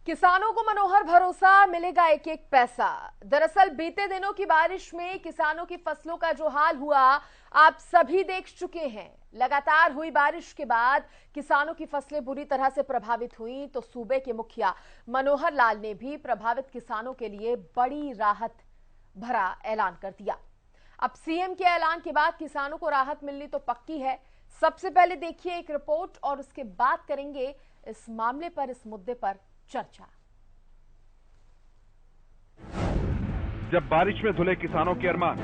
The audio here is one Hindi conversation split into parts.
किसानों को मनोहर भरोसा, मिलेगा एक एक पैसा। दरअसल बीते दिनों की बारिश में किसानों की फसलों का जो हाल हुआ आप सभी देख चुके हैं। लगातार हुई बारिश के बाद किसानों की फसलें बुरी तरह से प्रभावित हुई तो सूबे के मुखिया मनोहर लाल ने भी प्रभावित किसानों के लिए बड़ी राहत भरा ऐलान कर दिया। अब सीएम के ऐलान के बाद किसानों को राहत मिलनी तो पक्की है। सबसे पहले देखिए एक रिपोर्ट और उसके बाद करेंगे इस मामले पर, इस मुद्दे पर चर्चा। जब बारिश में धुले किसानों के अरमान,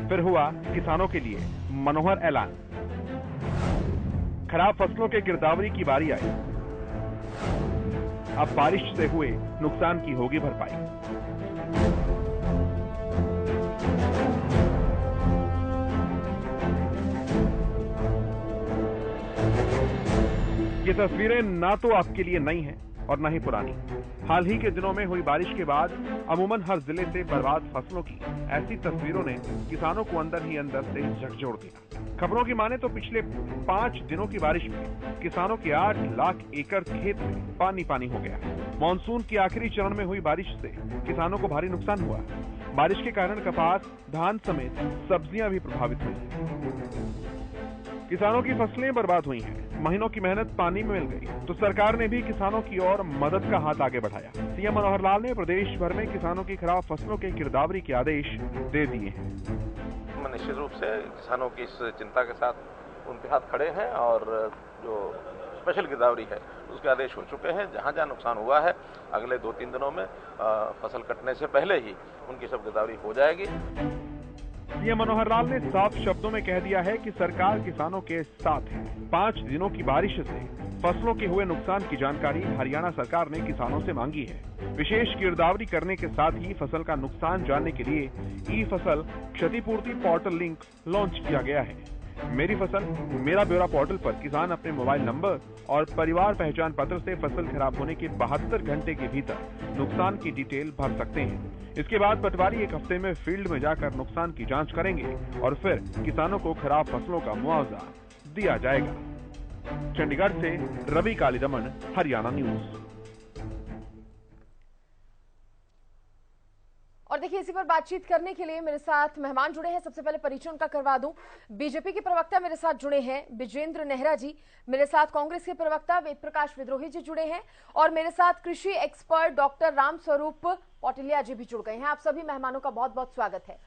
फिर हुआ किसानों के लिए मनोहर ऐलान। खराब फसलों के गिरदावरी की बारी आई। अब बारिश से हुए नुकसान की होगी भरपाई। ये तस्वीरें ना तो आपके लिए नई हैं और न ही पुरानी। हाल ही के दिनों में हुई बारिश के बाद अमूमन हर जिले से बर्बाद फसलों की ऐसी तस्वीरों ने किसानों को अंदर ही अंदर से झकझोर दिया। खबरों की माने तो पिछले 5 दिनों की बारिश में किसानों के 8 लाख एकड़ खेत में पानी पानी हो गया। मानसून के आखिरी चरण में हुई बारिश से किसानों को भारी नुकसान हुआ। बारिश के कारण कपास, धान समेत सब्जियां भी प्रभावित हुई। किसानों की फसलें बर्बाद हुई हैं। महीनों की मेहनत पानी में मिल गई तो सरकार ने भी किसानों की ओर मदद का हाथ आगे बढ़ाया। सीएम मनोहर लाल ने प्रदेश भर में किसानों की खराब फसलों के गिरदावरी के आदेश दे दिए हैं। निश्चित रूप से किसानों की इस चिंता के साथ उनके हाथ खड़े हैं और जो स्पेशल गिरदावरी है उसके आदेश हो चुके हैं। जहां जहां नुकसान हुआ है अगले 2-3 दिनों में फसल कटने से पहले ही उनकी सब गिरदावरी हो जाएगी। सीएम मनोहर लाल ने साफ शब्दों में कह दिया है कि सरकार किसानों के साथ है। 5 दिनों की बारिश से फसलों के हुए नुकसान की जानकारी हरियाणा सरकार ने किसानों से मांगी है। विशेष गिरदावरी करने के साथ ही फसल का नुकसान जानने के लिए ई फसल क्षतिपूर्ति पोर्टल लिंक लॉन्च किया गया है। मेरी फसल मेरा ब्यौरा पोर्टल पर किसान अपने मोबाइल नंबर और परिवार पहचान पत्र से फसल खराब होने के 72 घंटे के भीतर नुकसान की डिटेल भर सकते हैं। इसके बाद पटवारी एक हफ्ते में फील्ड में जाकर नुकसान की जांच करेंगे और फिर किसानों को खराब फसलों का मुआवजा दिया जाएगा। चंडीगढ़ से रवि कालीरमण, हरियाणा न्यूज। और देखिए इसी पर बातचीत करने के लिए मेरे साथ मेहमान जुड़े हैं। सबसे पहले परिचय उनका करवा दूं। बीजेपी के प्रवक्ता मेरे साथ जुड़े हैं विजेंद्र नेहरा जी, मेरे साथ कांग्रेस के प्रवक्ता वेद प्रकाश विद्रोही जी जुड़े हैं और मेरे साथ कृषि एक्सपर्ट डॉक्टर रामस्वरूप पौटिलिया जी भी जुड़ गए हैं। आप सभी मेहमानों का बहुत बहुत स्वागत है।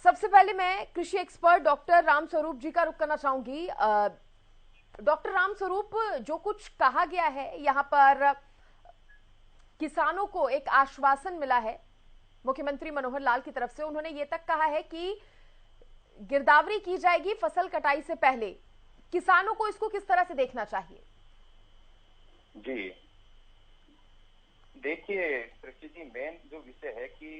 सबसे पहले मैं कृषि एक्सपर्ट डॉक्टर रामस्वरूप जी का रुख करना चाहूंगी। डॉक्टर रामस्वरूप, जो कुछ कहा गया है यहाँ पर किसानों को एक आश्वासन मिला है मुख्यमंत्री मनोहर लाल की तरफ से। उन्होंने ये तक कहा है कि गिरदावरी की जाएगी फसल कटाई से पहले। किसानों को इसको किस तरह से देखना चाहिए? जी देखिए कृषि जी, मेन जो विषय है कि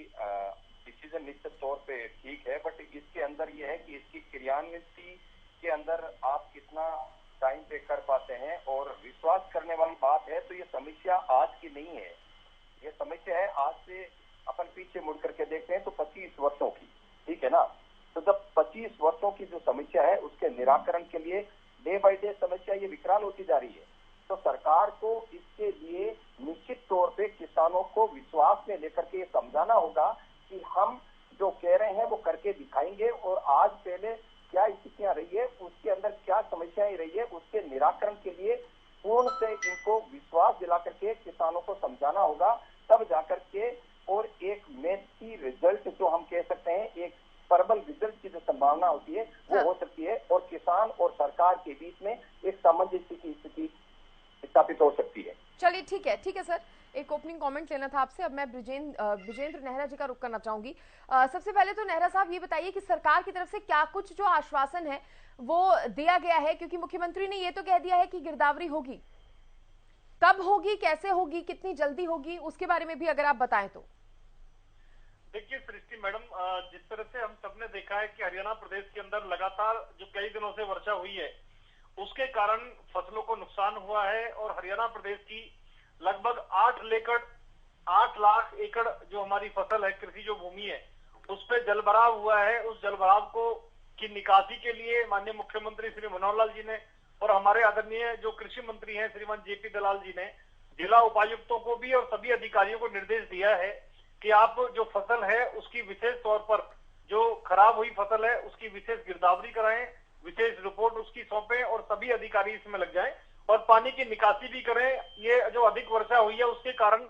डिसीजन निश्चित तौर पे ठीक है, बट इसके अंदर ये है कि इसकी क्रियान्विति के अंदर आप कितना टाइम पे कर पाते हैं। और विश्वास करने वाली बात है तो ये समस्या आज की नहीं है। ये समस्या है आज से अपन पीछे मुड़ करके देखते हैं तो 25 वर्षों की, ठीक है ना। तो जब 25 वर्षों की जो समस्या है उसके निराकरण के लिए डे बाय डे समस्या ये विकराल होती जा रही है। तो सरकार को इसके लिए निश्चित तौर पे किसानों को विश्वास में लेकर के ये समझाना होगा कि हम जो कह रहे हैं वो करके दिखाएंगे और आज पहले क्या स्थितियां रही है, उसके अंदर क्या समस्याएं रही है, उसके निराकरण के लिए पूर्ण से इनको विश्वास दिला करके किसानों को समझाना होगा। तब जाकर के और एक मेथी रिजल्ट जो हम कह सकते हैं, एक परबल रिजल्ट की जो संभावना होती है वो हो सकती है और किसान और सरकार के बीच में एक सामंजस्य की स्थिति स्थापित हो सकती है। चलिए ठीक है सर, एक ओपनिंग कमेंट लेना था आपसे। अब मैं विजेंद्र नेहरा जी का रुख करना चाहूंगी। सबसे पहले तो नेहरा साहब ये बताइए कि सरकार की तरफ से क्या कुछ जो आश्वासन है वो दिया गया है, क्योंकि मुख्यमंत्री ने ये तो कह दिया है कि गिरदावरी होगी, कब होगी, कैसे होगी, कितनी जल्दी होगी, उसके बारे में भी अगर आप बताएं तो। देखिए सृष्टि मैडम, जिस तरह से हम सबने देखा है कि हरियाणा प्रदेश के अंदर लगातार जो कई दिनों से वर्षा हुई है उसके कारण फसलों को नुकसान हुआ है और हरियाणा प्रदेश की लगभग 8 लाख एकड़ जो हमारी फसल है, कृषि जो भूमि है, उस पर जलभराव हुआ है। उस जलभराव को की निकासी के लिए माननीय मुख्यमंत्री श्री मनोहर लाल जी ने और हमारे आदरणीय जो कृषि मंत्री हैं श्रीमान जेपी दलाल जी ने जिला उपायुक्तों को भी और सभी अधिकारियों को निर्देश दिया है कि आप जो फसल है उसकी विशेष तौर पर, जो खराब हुई फसल है उसकी विशेष गिरदावरी कराएं, विशेष रिपोर्ट उसकी सौंपें और सभी अधिकारी इसमें लग जाएं और पानी की निकासी भी करें। ये जो अधिक वर्षा हुई है उसके कारण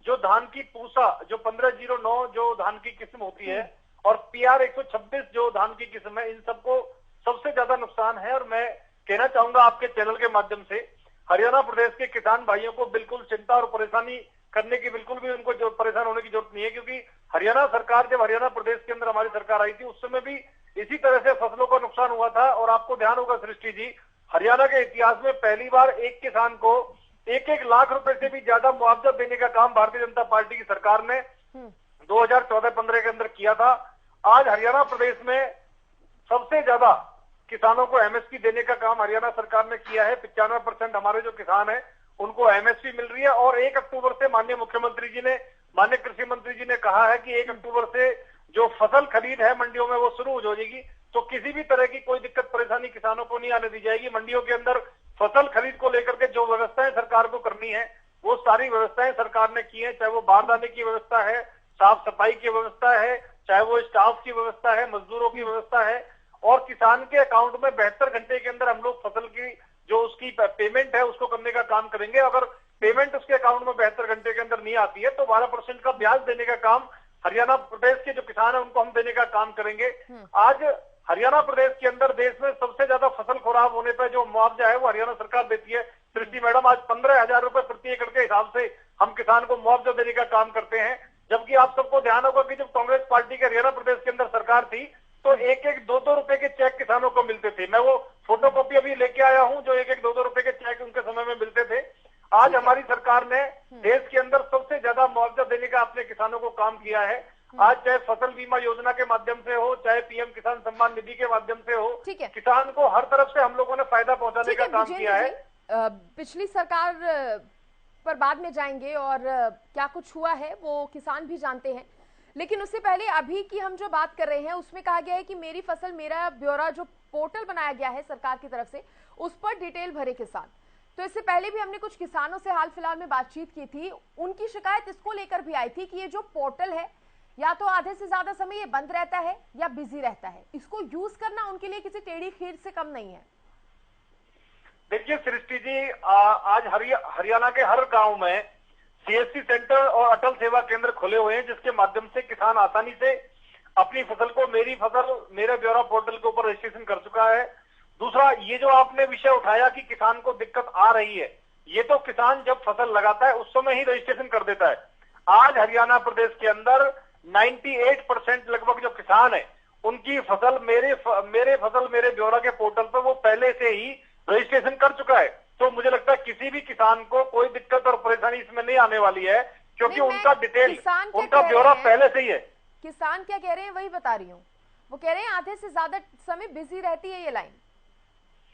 जो धान की पूसा, जो 1509 जो धान की किस्म होती है और PR 126 जो धान की किस्म है, इन सबको सबसे ज्यादा नुकसान है। और मैं कहना चाहूंगा आपके चैनल के माध्यम से, हरियाणा प्रदेश के किसान भाइयों को बिल्कुल चिंता और परेशानी करने की, बिल्कुल भी उनको जो परेशान होने की जरूरत नहीं है, क्योंकि हरियाणा सरकार, जब हरियाणा प्रदेश के अंदर हमारी सरकार आई थी उस समय भी इसी तरह से फसलों का नुकसान हुआ था। और आपको ध्यान होगा सृष्टि जी, हरियाणा के इतिहास में पहली बार एक किसान को 1-1 लाख रुपए से भी ज्यादा मुआवजा देने का काम भारतीय जनता पार्टी की सरकार ने 2014-15 के अंदर किया था। आज हरियाणा प्रदेश में सबसे ज्यादा किसानों को MSP देने का काम हरियाणा सरकार ने किया है। 95% हमारे जो किसान हैं उनको MSP मिल रही है। और 1 अक्टूबर से माननीय मुख्यमंत्री जी ने, माननीय कृषि मंत्री जी ने कहा है कि 1 अक्टूबर से जो फसल खरीद है मंडियों में वो शुरू हो जाएगी। तो किसी भी तरह की कोई दिक्कत परेशानी किसानों को नहीं आने दी जाएगी। मंडियों के अंदर फसल खरीद को लेकर के जो व्यवस्थाएं सरकार को करनी है वो सारी व्यवस्थाएं सरकार ने की है, चाहे वो बारदाने की व्यवस्था है, साफ सफाई की व्यवस्था है, चाहे वो स्टाफ की व्यवस्था है, मजदूरों की व्यवस्था है। और किसान के अकाउंट में 72 घंटे के अंदर हम लोग फसल की जो उसकी पेमेंट है उसको करने का काम करेंगे। अगर पेमेंट उसके अकाउंट में 72 घंटे के अंदर नहीं आती है तो 12% का ब्याज देने का काम हरियाणा प्रदेश के जो किसान है उनको हम देने का काम करेंगे। आज हरियाणा प्रदेश के अंदर देश में सबसे ज्यादा फसल खराब होने पर जो मुआवजा है वो हरियाणा सरकार देती है। सृष्टि मैडम, आज 15,000 रुपए प्रति एकड़ के हिसाब से हम किसान को मुआवजा देने का काम करते हैं। जबकि आप सबको ध्यान होगा कि जब कांग्रेस पार्टी के हरियाणा प्रदेश के अंदर सरकार थी तो 1-1, 2-2 रुपए के चेक किसानों को मिलते थे। मैं वो फोटोकॉपी अभी लेके आया हूं, जो 1-1, 2-2 रुपए के चेक उनके समय में मिलते थे। आज हमारी सरकार ने देश के अंदर सबसे ज्यादा मुआवजा देने का अपने किसानों को काम किया है। आज चाहे फसल बीमा योजना के माध्यम से हो, चाहे PM किसान सम्मान निधि के माध्यम से हो, किसान को हर तरफ से हम लोगों ने फायदा पहुंचाने का काम किया है। पिछली सरकार पर बाद में जाएंगे और क्या कुछ हुआ है वो किसान भी जानते हैं, लेकिन उससे पहले अभी की हम जो बात कर रहे हैं उसमें कहा गया है कि मेरी फसल मेरा ब्यौरा जो पोर्टल बनाया गया है सरकार की तरफ से, उस पर डिटेल भरे किसान। तो इससे पहले भी हमने कुछ किसानों से हाल फिलहाल में बातचीत की थी, उनकी शिकायत इसको लेकर भी आई थी कि ये जो पोर्टल है या तो आधे से ज्यादा समय ये बंद रहता है या बिजी रहता है, इसको यूज करना उनके लिए किसी टेढ़ी खीर से कम नहीं है। देखिए सृष्टि जी, आज हरियाणा के हर गांव में CSC सेंटर और अटल सेवा केंद्र खुले हुए हैं, जिसके माध्यम से किसान आसानी से अपनी फसल को मेरी फसल मेरे ब्यौरा पोर्टल के ऊपर रजिस्ट्रेशन कर चुका है। दूसरा, ये जो आपने विषय उठाया कि किसान को दिक्कत आ रही है, ये तो किसान जब फसल लगाता है उस समय ही रजिस्ट्रेशन कर देता है। आज हरियाणा प्रदेश के अंदर 98% लगभग जो किसान है उनकी फसल मेरे फसल मेरे ब्यौरा के पोर्टल पर वो पहले से ही रजिस्ट्रेशन कर चुका है। तो मुझे लगता है किसी भी किसान को कोई दिक्कत और परेशानी इसमें नहीं आने वाली है, क्योंकि उनका डिटेल, उनका ब्यौरा पहले से ही है। किसान क्या कह रहे हैं वही बता रही हूँ। वो कह रहे हैं आधे से ज्यादा समय बिजी रहती है ये लाइन,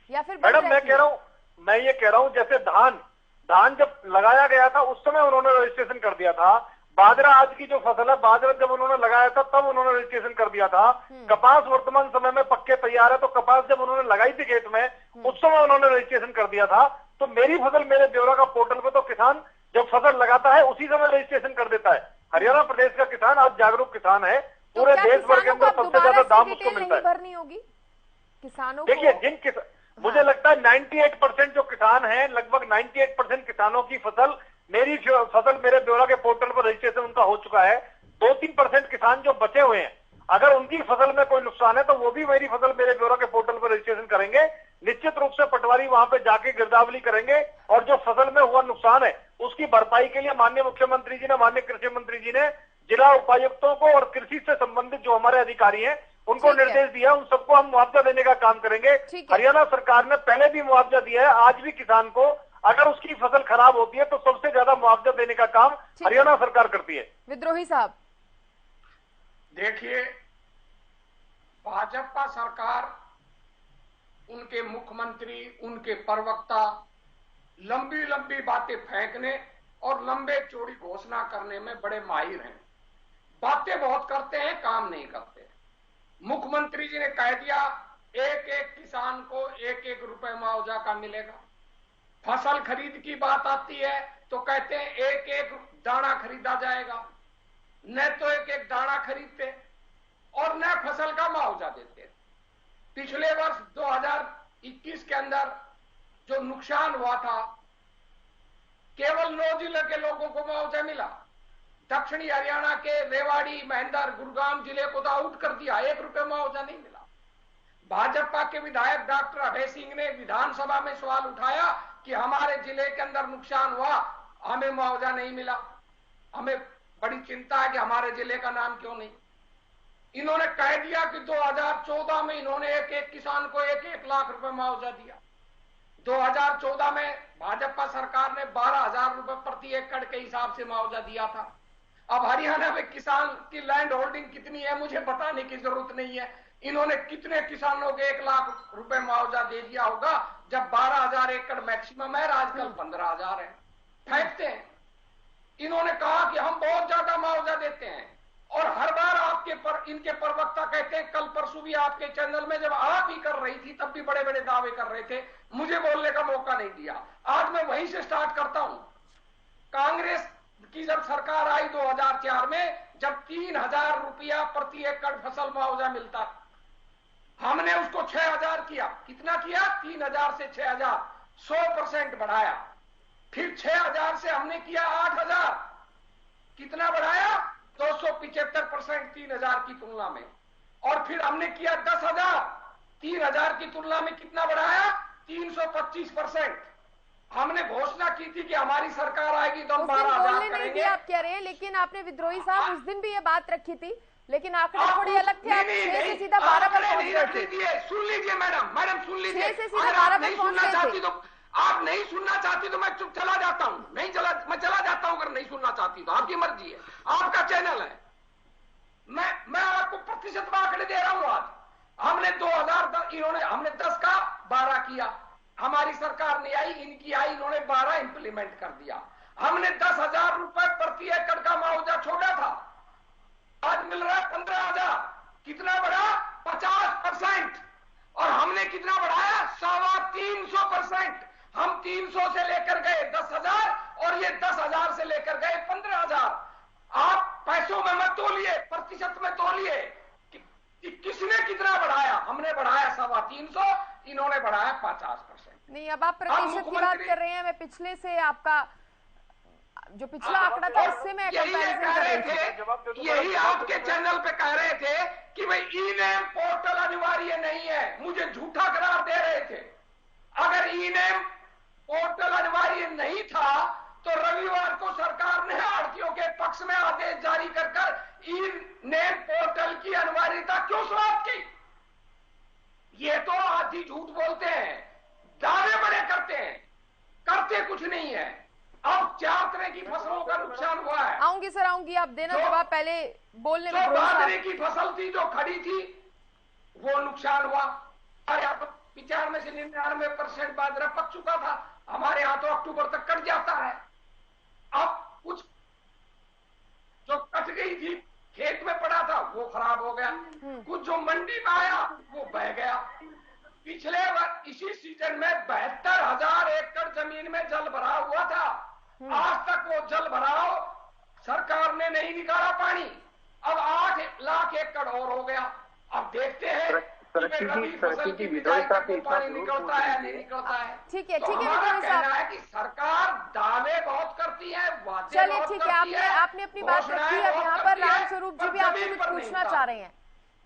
या फिर मैडम मैं ये कह रहा हूँ जैसे धान जब लगाया गया था उस समय उन्होंने रजिस्ट्रेशन कर दिया था। बाजरा, आज की जो फसल है बाजरा, जब उन्होंने लगाया था तब उन्होंने रजिस्ट्रेशन कर दिया था। कपास वर्तमान समय में पक्के तैयार है, तो कपास जब उन्होंने लगाई थी खेत में उस समय उन्होंने रजिस्ट्रेशन कर दिया था। तो मेरी फसल मेरे ब्यौरा का पोर्टल पे तो किसान जब फसल लगाता है उसी समय रजिस्ट्रेशन कर देता है। हरियाणा प्रदेश का किसान आज जागरूक किसान है, पूरे देश भर के अंदर सबसे ज्यादा दाम उसको मिलता है। भरनी होगी किसानों को। देखिए मुझे लगता है 98% जो किसान हैं, लगभग 98% किसानों की फसल मेरी फसल मेरे ब्यौरा के पोर्टल पर रजिस्ट्रेशन उनका हो चुका है। 2-3% किसान जो बचे हुए हैं, अगर उनकी फसल में कोई नुकसान है तो वो भी मेरी फसल मेरे ब्यौरा के पोर्टल पर रजिस्ट्रेशन करेंगे। निश्चित रूप से पटवारी वहां पे जाके गिरदावरी करेंगे और जो फसल में हुआ नुकसान है उसकी भरपाई के लिए माननीय मुख्यमंत्री जी ने, माननीय कृषि मंत्री जी ने जिला उपायुक्तों को और कृषि से संबंधित जो हमारे अधिकारी हैं उनको निर्देश दिया, उन सबको हम मुआवजा देने का काम करेंगे। हरियाणा सरकार ने पहले भी मुआवजा दिया है, आज भी किसान को अगर उसकी फसल खराब होती है तो सबसे ज्यादा मुआवजा देने का काम हरियाणा सरकार करती है। विद्रोही साहब, देखिए, भाजपा सरकार, उनके मुख्यमंत्री, उनके प्रवक्ता लंबी लंबी बातें फेंकने और लंबे चौड़ी घोषणा करने में बड़े माहिर हैं। बातें बहुत करते हैं, काम नहीं करते। मुख्यमंत्री जी ने कह दिया 1-1 किसान को 1-1 रुपए मुआवजा का मिलेगा। फसल खरीद की बात आती है तो कहते हैं एक एक दाना खरीदा जाएगा, न तो एक एक दाना खरीदते और न फसल का मुआवजा देते। पिछले वर्ष 2021 के अंदर जो नुकसान हुआ था, केवल 9 जिले के लोगों को मुआवजा मिला। दक्षिणी हरियाणा के रेवाड़ी, महेंद्र, गुरुग्राम जिले को तो आउट कर दिया, 1 रुपए मुआवजा नहीं मिला। भाजपा के विधायक डॉक्टर अभय सिंह ने विधानसभा में सवाल उठाया कि हमारे जिले के अंदर नुकसान हुआ, हमें मुआवजा नहीं मिला, हमें बड़ी चिंता है कि हमारे जिले का नाम क्यों नहीं। इन्होंने कह दिया कि 2014 में इन्होंने एक एक किसान को 1-1 लाख रुपए मुआवजा दिया। 2014 में भाजपा सरकार ने 12,000 रुपए प्रति एकड़ के हिसाब से मुआवजा दिया था। अब हरियाणा में किसान की लैंड होल्डिंग कितनी है मुझे बताने की जरूरत नहीं है। इन्होंने कितने किसानों के 1 लाख रुपए मुआवजा दे दिया होगा, जब 12,000 एकड़ मैक्सिमम है, आजकल 15,000 है, फेंकते हैं। इन्होंने कहा कि हम बहुत ज्यादा मुआवजा देते हैं और हर बार इनके प्रवक्ता कहते हैं, कल परसों भी आपके चैनल में जब आप ही कर रही थी तब भी बड़े बड़े दावे कर रहे थे, मुझे बोलने का मौका नहीं दिया। आज मैं वहीं से स्टार्ट करता हूं। कांग्रेस की जब सरकार आई 2004 में, जब 3,000 रुपया प्रति एकड़ फसल मुआवजा मिलता, हमने उसको 6,000 किया। कितना किया? 3,000 से 6,000, 100% बढ़ाया। फिर 6,000 से हमने किया 8,000, कितना बढ़ाया? 275% 3,000 की तुलना में। और फिर हमने किया 10,000, 3,000 की तुलना में कितना बढ़ाया? 325%। हमने घोषणा की थी कि हमारी सरकार आएगी तो हम 12,000 करेंगे। आप कह रहे हैं, लेकिन आपने विद्रोही साहब उस दिन भी ये बात रखी थी, लेकिन आंकड़े थोड़े अलग थे। आप 6 से सीधा 12 पर पहुंच गए थे। सुन लीजिए मैडम सुन लीजिए। 6 से सीधा 12 पर पहुंच गए थे। आप नहीं सुनना चाहती तो मैं चुप चला जाता हूं। मैं चला जाता हूं अगर नहीं सुनना चाहती तो, आपकी मर्जी है, आपका चैनल है। मैं आपको प्रतिशत आंकड़े दे रहा हूं। आज हमने 2010 हमने 10 का 12 किया। हमारी सरकार नहीं आई, इनकी आई, इन्होंने 12 इंप्लीमेंट कर दिया। हमने 10,000 रुपए प्रति एकड़ का मुआवजा छोड़ा था, आज मिल रहा है 15,000। कितना बढ़ा? 50%। और हमने कितना बढ़ाया? 350%। हम 300 से लेकर गए 10,000 और ये 10,000 से लेकर गए 15,000। आप पैसों में मत तोलिए, प्रतिशत में तोलिए कि किसने कितना बढ़ाया। हमने बढ़ाया 350, इन्होंने बढ़ाया 50%। नहीं, अब आप प्रतिशत की बात कर रहे हैं। मैं पिछले से आपका जो पिछला आंकड़ा था उससे मैं कंपैरिजन कर रही थी। यही आपके चैनल पे कह रहे थे कि भाई ई-नेम पोर्टल अनिवार्य नहीं है, मुझे झूठा करार दे रहे थे। अगर ई-नेम पोर्टल अनिवार्य नहीं था तो रविवार को सरकार ने आढ़तियों के पक्ष में आदेश जारी कर ई-नेम पोर्टल की अनिवार्यता क्यों समाप्त की? ये तो आधी झूठ बोलते हैं, दावे बड़े करते हैं, करते कुछ नहीं है। अब 4 तरह की फसलों का नुकसान हुआ है। आऊंगी सर, आऊंगी, आप देना जवाब। पहले बोलने में बाजरे की फसल थी जो खड़ी थी, वो नुकसान हुआ। और यहाँ पर 95 से 99% बाजरा पक चुका था। हमारे यहाँ तो अक्टूबर तक कट जाता है। अब कुछ जो कट गई थी, खेत में पड़ा था, वो खराब हो गया। कुछ जो मंडी में आया वो बह गया। पिछले वर्ष इसी सीजन में 72,000 एकड़ जमीन में जल भराव हुआ था। आज तक वो जल भराव सरकार ने नहीं निकाला पानी। अब 8 लाख एकड़ और हो गया। अब देखते हैं फसल की बिजाई तक पानी निकलता है नहीं निकलता है। ठीक है, ठीक है। हमारा कहना है कि सरकार दावे बहुत करती है, वादे चलिए बहुत ठीक है, आपने अपनी बात रखी है। अब यहाँ पर रामस्वरूप जी भी आपसे कुछ पूछना चाह रहे हैं।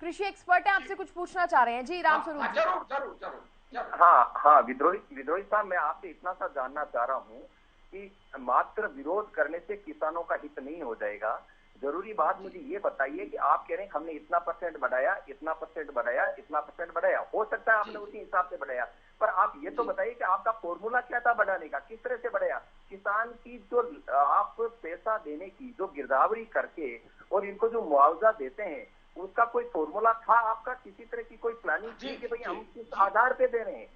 कृषि एक्सपर्ट है, आपसे कुछ पूछना चाह रहे हैं। जी रामस्वरूप जी। जरूर। हाँ विद्रोही साहब, मैं आपसे इतना सा जानना चाह रहा हूँ कि मात्र विरोध करने से किसानों का हित नहीं हो जाएगा। जरूरी बात मुझे ये बताइए कि आप कह रहे हैं हमने इतना % बढ़ाया, इतना % बढ़ाया, इतना % बढ़ाया। हो सकता है आपने उसी हिसाब से बढ़ाया, पर आप ये तो बताइए कि आपका फॉर्मूला क्या था बढ़ाने का, किस तरह से बढ़ाया। किसान की जो आप पैसा देने की जो गिरदावरी करके और इनको जो मुआवजा देते हैं, उसका कोई फॉर्मूला था आपका? किसी तरह की कोई प्लानिंग थी कि भाई हम किस आधार पे दे रहे हैं?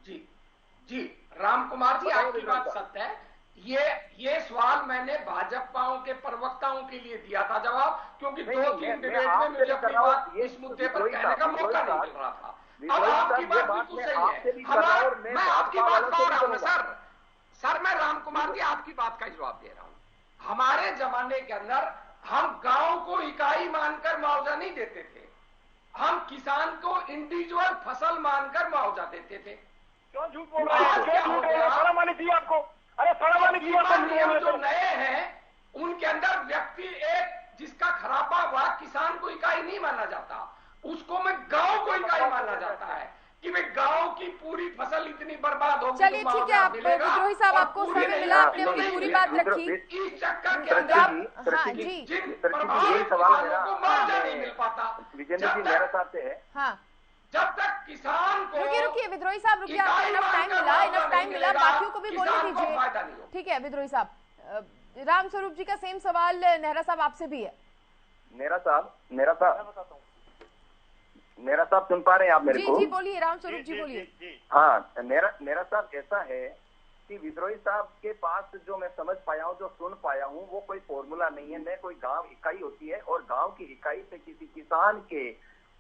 जी राम कुमार जी, आपकी बात सत्य है। ये सवाल मैंने भाजपाओं के प्रवक्ताओं के लिए दिया था जवाब, क्योंकि 2-3 डिबेट में मुझे अपनी बात इस मुद्दे पर कहने का मौका नहीं मिल रहा था। अब आपकी बात बिल्कुल सही है। मैं आपकी बात कह रहा हूँ सर, सर मैं राम कुमार जी आपकी बात का जवाब दे रहा हूं। हमारे जमाने के अंदर हम गांव को इकाई मानकर मुआवजा नहीं देते थे, हम किसान को इंडिविजुअल फसल मानकर मुआवजा देते थे। क्यों झूठ बोल रहे हैं? क्यों झूठ बोल रहे हैं? सड़ा मानी चाहिए आपको। अरे सड़ा मानी चाहिए। जो नए हैं उनके अंदर व्यक्ति एक जिसका खराबा हुआ किसान को इकाई नहीं माना जाता, उसको मैं गांव को इकाई माना जाता है कि भाई गांव की पूरी फसल इतनी बर्बाद होगी। चलिए ठीक है, आप विद्रोही साहब आपको समय मिला, आपने अपनी पूरी बात रखी। इस चक्कर के अंदर हाँ जी जिन प्रभावित किसानों को मुआवजा नहीं मिल पाता, विजेंद्र जी मेरा साथ से है। हाँ जब तक किसान को रुकिए विद्रोही साहब रुकिए, आपको इनफ टाइम मिला, बाकियों को भी बोलने दीजिए। ठीक है विद्रोही साहब, राम स्वरूप जी का सेम सवाल नेहरा साहब आपसे भी है। नेहरा साहब सुन पा रहे हैं आप मेरे को? जी बोलिए राम स्वरूप जी बोलिए। हाँ नेहरा साहब, ऐसा है कि विद्रोही साहब के पास जो मैं समझ पाया हूँ, जो सुन पाया हूँ, वो कोई फॉर्मूला नहीं है, न कोई गांव इकाई होती है, और गांव की इकाई से किसी किसान के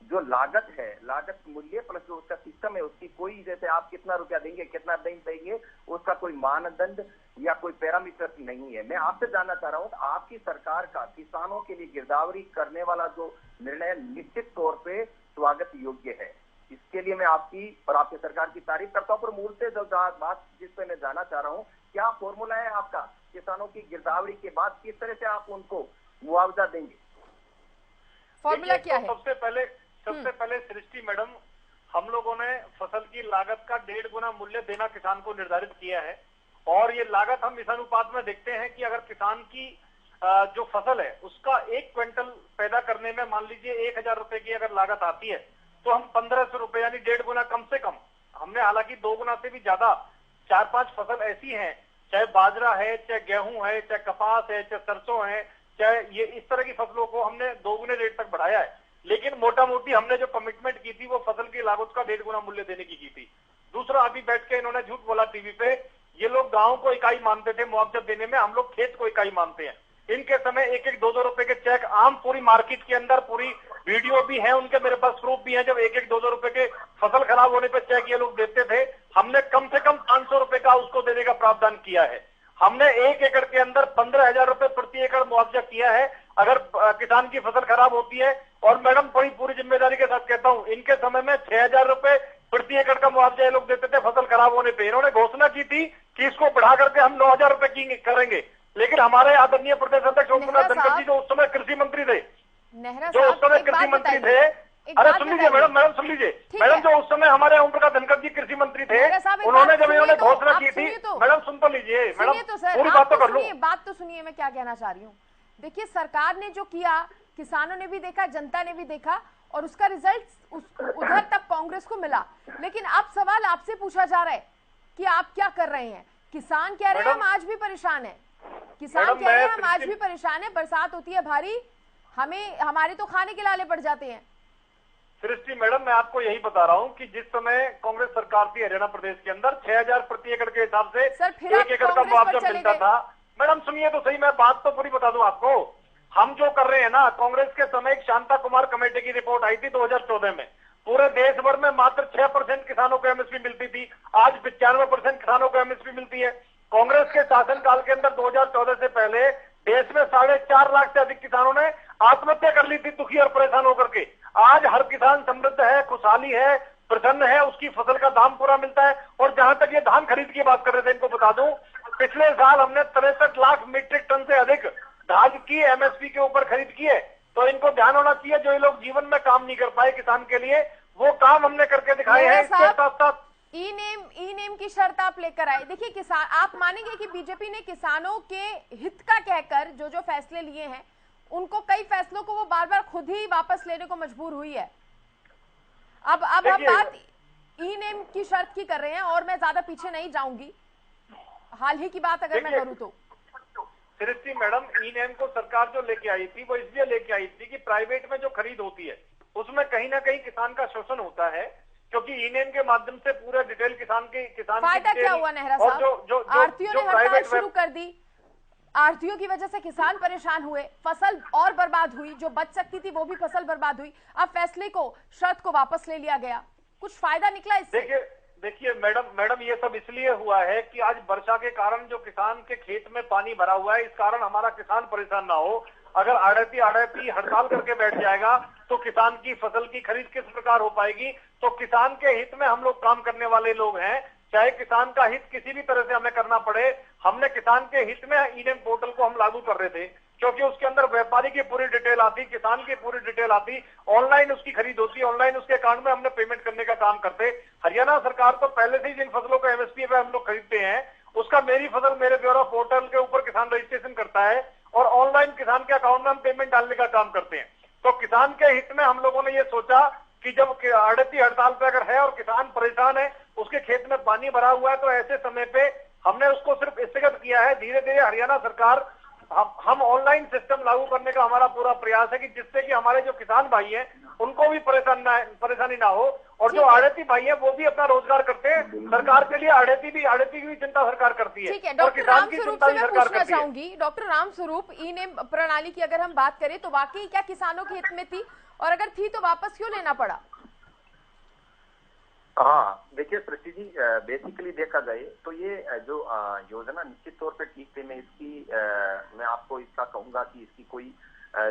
जो लागत है, लागत मूल्य प्लस जो उसका सिस्टम है, उसकी कोई, जैसे आप कितना रुपया देंगे कितना देंगे, उसका कोई मानदंड या कोई पैरामीटर नहीं है। मैं आपसे जानना चाह रहा हूँ आपकी सरकार का किसानों के लिए गिरदावरी करने वाला जो निर्णय निश्चित तौर पे स्वागत योग्य है, इसके लिए मैं आपकी और आपकी सरकार की तारीफ करता हूँ। पर मूल से जो बात जिस पे मैं जाना चाह रहा हूँ, क्या फॉर्मूला है आपका किसानों की गिरदावरी के बाद किस तरह से आप उनको मुआवजा देंगे? फॉर्मूला क्या है? सबसे पहले सृष्टि मैडम, हम लोगों ने फसल की लागत का 1.5 गुना मूल्य देना किसान को निर्धारित किया है, और ये लागत हम इस अनुपात में देखते हैं कि अगर किसान की जो फसल है उसका 1 क्विंटल पैदा करने में मान लीजिए 1000 रुपए की अगर लागत आती है, तो हम 1500 रुपए यानी 1.5 गुना कम से कम, हमने हालांकि 2 गुना से भी ज्यादा 4-5 फसल ऐसी हैं, चाहे बाजरा है, चाहे गेहूं है, चाहे कपास है, चाहे सरसों है, चाहे ये इस तरह की फसलों को हमने 2 गुने रेट तक बढ़ाया है। लेकिन मोटा मोटी हमने जो कमिटमेंट की थी वो फसल की लागत का 1.5 गुना मूल्य देने की थी। दूसरा, अभी बैठ के इन्होंने झूठ बोला टीवी पे, ये लोग गांव को इकाई मानते थे मुआवजा देने में, हम लोग खेत को इकाई मानते हैं। इनके समय 1-1, 2-2 रुपए के चेक आम पूरी मार्केट के अंदर, पूरी वीडियो भी है उनके, मेरे पास प्रूफ भी है, जब 1-1, 2-2 रुपए के फसल खराब होने पे चेक ये लोग देते थे। हमने कम से कम 500 रुपए का उसको देने का प्रावधान किया है। हमने 1 एकड़ के अंदर 15,000 रुपए प्रति एकड़ मुआवजा किया है अगर किसान की फसल खराब होती है। और मैडम बड़ी पूरी जिम्मेदारी के साथ कहता हूं, इनके समय में 6,000 रुपए प्रति एकड़ का मुआवजा ये लोग देते थे फसल खराब होने पे। इन्होंने घोषणा की थी कि इसको बढ़ा करके हम 9,000 रुपए की करेंगे, लेकिन हमारे आदरणीय प्रदेश अध्यक्ष ओम प्रकाश धनखड़ जी जो उस समय कृषि मंत्री थे, अरे सुन लीजिए मैडम सुन लीजिए मैडम, जो उस समय हमारे ओम प्रकाश धनखड़ जी कृषि मंत्री थे, उन्होंने जब इन्होंने घोषणा की थी, मैडम सुन तो लीजिए मैडम, पूरी बात तो कर लो। बात तो सुनिए मैं क्या कहना चाह रही हूँ। देखिए सरकार ने जो किया किसानों ने भी देखा, जनता ने भी देखा, और उसका रिजल्ट उधर तक कांग्रेस को मिला। लेकिन अब सवाल आपसे पूछा जा रहा है कि आप क्या कर रहे हैं। किसान कह रहे हैं हम आज भी परेशान है, किसान कह रहे हैं हम आज भी परेशान है, बरसात होती है भारी, हमारे तो खाने के लाले पड़ जाते हैं। सृष्टि मैडम, मैं आपको यही बता रहा हूँ कि जिस समय कांग्रेस सरकार थी हरियाणा प्रदेश के अंदर 6,000 प्रति एकड़ के हिसाब से 1 एकड़ का मुआवजा मिलता था। मैडम सुनिए तो सही, मैं बात तो पूरी बता दूं आपको। हम जो कर रहे हैं ना, कांग्रेस के समय एक शांता कुमार कमेटी की रिपोर्ट आई थी 2014 में, पूरे देश भर में मात्र 6% किसानों को एमएसपी मिलती थी, आज 95% किसानों को एमएसपी मिलती है। कांग्रेस के शासनकाल के अंदर 2014 से पहले देश में 4.5 लाख से अधिक किसानों ने आत्महत्या कर ली थी दुखी और परेशान होकर के। आज हर किसान समृद्ध है, खुशहाली है, प्रसन्न है, उसकी फसल का दाम पूरा मिलता है। और जहां तक ये धान खरीद की बात कर रहे थे, इनको बता दूं पिछले साल हमने 63 लाख मीट्रिक टन से अधिक धान की एमएसपी के ऊपर खरीद की है। तो इनको ध्यान होना चाहिए, जो ये लोग जीवन में काम नहीं कर पाए किसान के लिए, वो काम हमने करके दिखाए हैं। इसके साथ साथ ई नेम की शर्त आप लेकर आए। देखिए किसान, आप मानेंगे कि बीजेपी ने किसानों के हित का कहकर जो फैसले लिए हैं, उनको कई फैसलों को वो बार बार खुद ही वापस लेने को मजबूर हुई है। अब हम बात ई नेम की शर्त की कर रहे हैं, और मैं ज्यादा पीछे नहीं जाऊंगी। हाल ही की बात अगर मैं करूं तो सृष्टि मैडम, ई नेम को सरकार जो लेके आई थी वो इसलिए लेके आई थी कि प्राइवेट में जो खरीद होती है उसमें कहीं ना कहीं किसान का शोषण होता है, क्योंकि ई नेम के माध्यम से पूरा डिटेल किसान फायदा क्या हुआ नेहरा साहब? आढ़तियों ने हड़ताल शुरू कर दी, आढ़तियों की वजह से किसान परेशान हुए, फसल और बर्बाद हुई, जो बच सकती थी वो भी फसल बर्बाद हुई। अब फैसले को, शर्त को वापस ले लिया गया, कुछ फायदा निकला इससे? देखिए मैडम ये सब इसलिए हुआ है कि आज वर्षा के कारण जो किसान के खेत में पानी भरा हुआ है, इस कारण हमारा किसान परेशान ना हो। अगर आड़ती हड़ताल करके बैठ जाएगा तो किसान की फसल की खरीद किस प्रकार हो पाएगी। तो किसान के हित में हम लोग काम करने वाले लोग हैं, चाहे किसान का हित किसी भी तरह से हमें करना पड़े। हमने किसान के हित में ई-नेम पोर्टल को हम लागू कर रहे थे, क्योंकि उसके अंदर व्यापारी की पूरी डिटेल आती, किसान की पूरी डिटेल आती, ऑनलाइन उसकी खरीद होती, ऑनलाइन उसके अकाउंट में हमने पेमेंट करने का काम करते। हरियाणा सरकार तो पहले से ही जिन फसलों को एमएसपी पे हम लोग खरीदते हैं, उसका मेरी फसल मेरे ब्यौरा पोर्टल के ऊपर किसान रजिस्ट्रेशन करता है और ऑनलाइन किसान के अकाउंट में हम पेमेंट डालने का काम करते हैं। तो किसान के हित में हम लोगों ने ये सोचा कि जब आड़ती हड़ताल पे अगर है और किसान परेशान है, उसके खेत में पानी भरा हुआ है, तो ऐसे समय पे हमने उसको सिर्फ स्थगित किया है। धीरे धीरे हरियाणा सरकार हम ऑनलाइन सिस्टम लागू करने का हमारा पूरा प्रयास है कि जिससे कि हमारे जो किसान भाई हैं उनको भी परेशानी ना हो, और जो आड़ती भाई हैं वो भी अपना रोजगार करते हैं। सरकार के लिए आड़ती की भी चिंता सरकार करती है। ठीक है, और डॉक्टर किसान राम की स्वरूप चिंता से भी मैं सरकार पूछना करती है। चाहूंगी, डॉक्टर राम स्वरूप, ई-नेम प्रणाली की अगर हम बात करें तो वाकई क्या किसानों के हित में थी, और अगर थी तो वापस क्यों लेना पड़ा? हाँ, देखिए सृष्टि जी, बेसिकली देखा जाए तो ये जो योजना निश्चित तौर पे ठीक थी। मैं आपको इसका कहूंगा कि इसकी कोई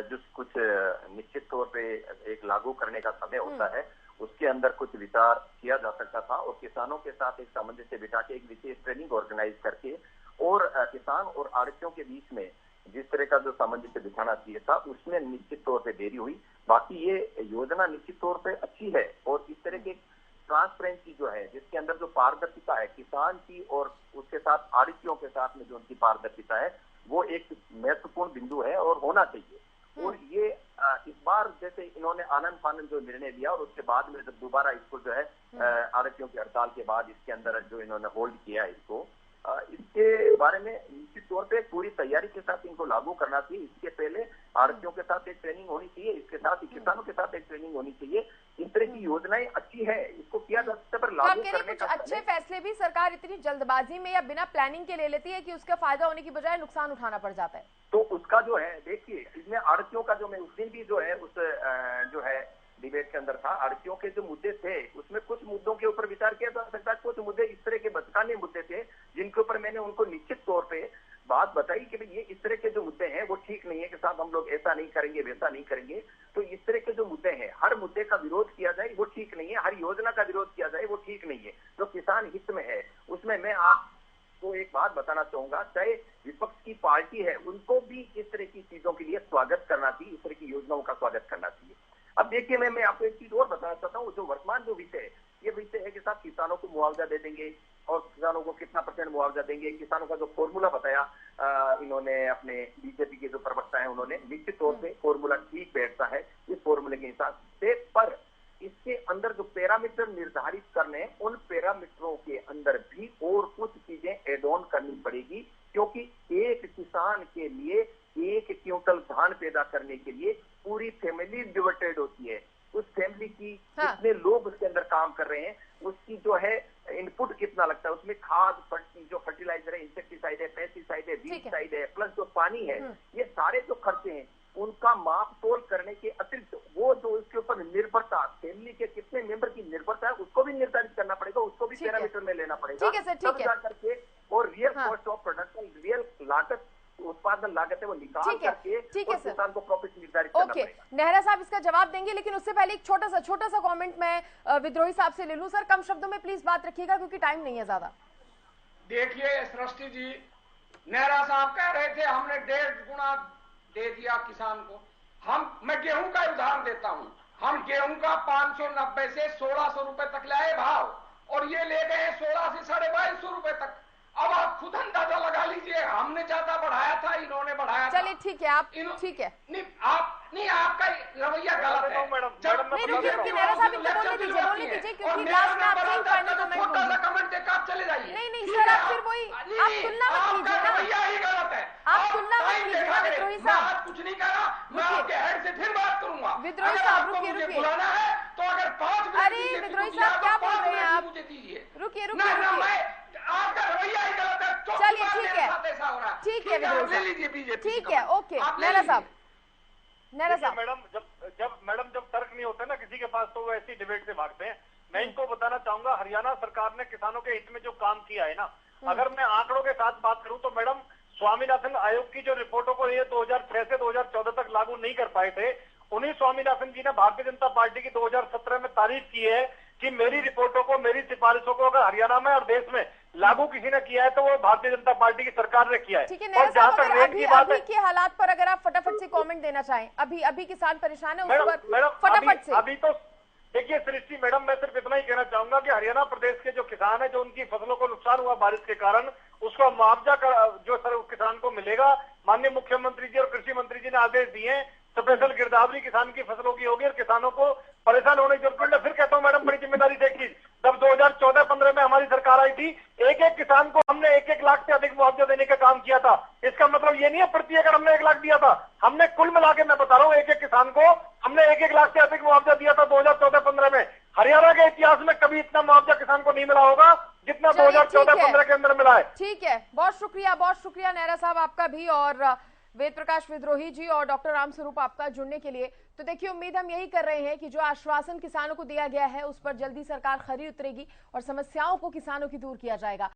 जो कुछ निश्चित तौर पे एक लागू करने का समय होता है, उसके अंदर कुछ विचार किया जा सकता था और किसानों के साथ एक सामंजस्य बिठा के एक विशेष ट्रेनिंग ऑर्गेनाइज करके और किसान और आड़तियों के बीच में जिस तरह का जो सामंजस्य बिठाना चाहिए था, उसमें निश्चित तौर पे देरी हुई। बाकी ये योजना निश्चित तौर पे अच्छी है और इस तरह के ट्रांसपेरेंसी जो है, जिसके अंदर जो पारदर्शिता है किसान की और उसके साथ आड़तियों के साथ में जो उनकी पारदर्शिता है, वो एक महत्वपूर्ण बिंदु है और होना चाहिए। और ये इस बार जैसे इन्होंने आनंद फानंद जो निर्णय लिया और उसके बाद में जब दोबारा इसको जो है आड़तियों की हड़ताल के बाद इसके अंदर जो इन्होंने होल्ड किया है इसको, इसके बारे में निश्चित तौर पे पूरी तैयारी के साथ इनको लागू करना चाहिए। इसके पहले आड़तियों के साथ एक ट्रेनिंग होनी चाहिए, इसके साथ ही किसानों के साथ एक ट्रेनिंग होनी चाहिए। इस तरह की योजनाएं अच्छी है, इसको किया जा सकता है, पर लागू करने कुछ अच्छे फैसले भी सरकार इतनी जल्दबाजी में या बिना प्लानिंग के ले लेती है कि उसका फायदा होने की बजाय नुकसान उठाना पड़ जाता है। तो उसका जो है, देखिए इसमें आड़तियों का जो मैं उस दिन भी जो है उस जो है डिबेट के अंदर था, आड़तियों के जो मुद्दे थे उसमें कुछ मुद्दों के ऊपर विचार किया जा सकता है। कुछ मुद्दे इस तरह के बचकाने मुद्दे थे जिनके ऊपर मैंने उनको निश्चित तौर पे बात बताई कि भाई ये इस तरह के जो मुद्दे हैं वो ठीक नहीं है कि साहब हम लोग ऐसा नहीं करेंगे वैसा नहीं करेंगे। तो इस तरह के जो मुद्दे हैं, हर मुद्दे का विरोध किया जाए वो ठीक नहीं है, हर योजना का विरोध किया जाए वो ठीक नहीं है। जो किसान हित में है उसमें मैं आपको एक बात बताना चाहूंगा, चाहे विपक्ष की पार्टी है उनको भी इस तरह की चीजों के लिए स्वागत करना चाहिए, इस तरह की योजनाओं का स्वागत करना चाहिए। अब देखिए मैं आपको एक चीज और बताना चाहता हूँ, जो वर्तमान जो विषय है, ये विषय है कि साहब किसानों को मुआवजा दे देंगे और किसानों को कितना % मुआवजा देंगे। किसानों का जो फॉर्मूला बताया इन्होंने, अपने बीजेपी के जो प्रवक्ता है उन्होंने, निश्चित तौर से फॉर्मूला ठीक बैठता है इस फॉर्मूले के हिसाब से, पर इसके अंदर जो पैरामीटर निर्धारित करने, उन पैरामीटरों के अंदर भी और कुछ चीजें एड ऑन करनी पड़ेगी, क्योंकि एक किसान के लिए 1 क्विंटल धान पैदा करने के लिए पूरी फैमिली डिवोटेड होती है। उस फैमिली की कितने लोग उसके अंदर काम कर रहे हैं, उसकी जो है इनपुट कितना लगता है, उसमें खाद, जो फर्टिलाइजर है, इंसेक्टिसाइड है, पेस्टिसाइड है, वीडसाइड है, प्लस जो पानी है, ये सारे जो खर्चे हैं उनका माप तोल करने के अतिरिक्त वो जो इसके ऊपर निर्भरता, फैमिली के कितने मेंबर की निर्भरता है, उसको भी निर्धारित करना पड़ेगा, उसको भी पैरामीटर में लेना पड़ेगा। ठीक है सर, ठीक है करके, और real cost of production, real लागत, उत्पादन लागत है वो निकाल करके और किसान को प्रॉफिट निर्धारित करना पड़ेगा। नेहरा साहब इसका जवाब देंगे, लेकिन उससे पहले एक छोटा सा कमेंट मैं विद्रोही साहब से ले लूं। सर कम शब्दों में प्लीज बात रखिएगा क्योंकि टाइम नहीं है ज्यादा। देखिए सृष्टि जी, नेहरा साहब कह रहे थे हमने 1.5 गुना दे दिया किसान को। मैं गेहूं का उदाहरण देता हूं, हम गेहूं का 590 से 1600 रुपए तक लाए भाव, और ये ले गए 16 से 2250 रुपए तक। अब आप खुद अंदाजा लगा लीजिए, हमने ज्यादा बढ़ाया था, इन्होंने बढ़ाया। चलिए ठीक है, आप ठीक है, आपका रवैया गलत है। नेहरा साहब इनको बोलने दीजिए क्योंकि लास्ट में आपसे ही फाइनल कमेंट छोटा सा कमेंट देकर आप चले जाइए। नहीं सर, आप फिर वही आप तुलना मत कीजिए ना, रवैया ही गलत है। आप तुलना मत कीजिए ना विद्रोही साहब। कुछ नहीं करा, मैं आपके हेड से फिर बात करूंगा। विद्रोही साहब रुकिए, बुलाना है तो अगर 5 मिनट, अरे विद्रोही साहब क्या बोल रहे हैं आप, मुझे दीजिए। रुकिए आपका रवैया ही गलत है। चलिए ठीक है विद्रोही साहब, ठीक है, ओके। नेहरा साहब मैडम जब तर्क नहीं होता ना किसी के पास, तो वो ऐसी डिबेट से भागते हैं। मैं इनको बताना चाहूंगा, हरियाणा सरकार ने किसानों के हित में जो काम किया है ना, अगर मैं आंकड़ों के साथ बात करूं तो मैडम स्वामीनाथन आयोग की जो रिपोर्टों को ये 2006 से 2014 तक लागू नहीं कर पाए थे, उन्हीं स्वामीनाथन जी ने भारतीय जनता पार्टी की 2017 में तारीफ की है कि मेरी रिपोर्टों को, मेरी सिफारिशों को अगर हरियाणा में और देश में लागू किसी ने किया है तो वो भारतीय जनता पार्टी की सरकार ने किया है। ठीक है, और जहां तक रेट की बात है, के हालात पर अगर आप फटाफट से कमेंट देना चाहें, अभी किसान परेशान है उस पर फटाफट से। अभी तो देखिए सृष्टि मैडम, मैं सिर्फ इतना ही कहना चाहूंगा कि हरियाणा प्रदेश के जो किसान है, जो उनकी फसलों को नुकसान हुआ बारिश के कारण, उसका मुआवजा जो सर किसान को मिलेगा। माननीय मुख्यमंत्री जी और कृषि मंत्री जी ने आदेश दिए हैं, स्पेशल गिरदावरी किसान की फसलों की होगी और किसानों को परेशान होने की जरूरत है। फिर कहता हूं मैडम, बड़ी जिम्मेदारी से एक चीज, जब 2014-15 में हमारी सरकार आई थी, एक एक किसान को हमने 1-1 लाख से अधिक मुआवजा देने का काम किया था। इसका मतलब ये नहीं है प्रति एकड़ हमने 1 लाख दिया था, हमने कुल मिला के, मैं बता रहा हूँ, एक एक किसान को हमने 1-1 लाख से अधिक मुआवजा दिया था 2014-15 में। हरियाणा के इतिहास में कभी इतना मुआवजा किसान को नहीं मिला होगा जितना 2014-15 के अंदर मिला है। ठीक है, बहुत शुक्रिया नेहरा साहब आपका भी, और वेद प्रकाश विद्रोही जी और डॉक्टर रामस्वरूप आपका जुड़ने के लिए। तो देखिए, उम्मीद हम यही कर रहे हैं कि जो आश्वासन किसानों को दिया गया है उस पर जल्दी सरकार खरी उतरेगी और समस्याओं को किसानों की दूर किया जाएगा।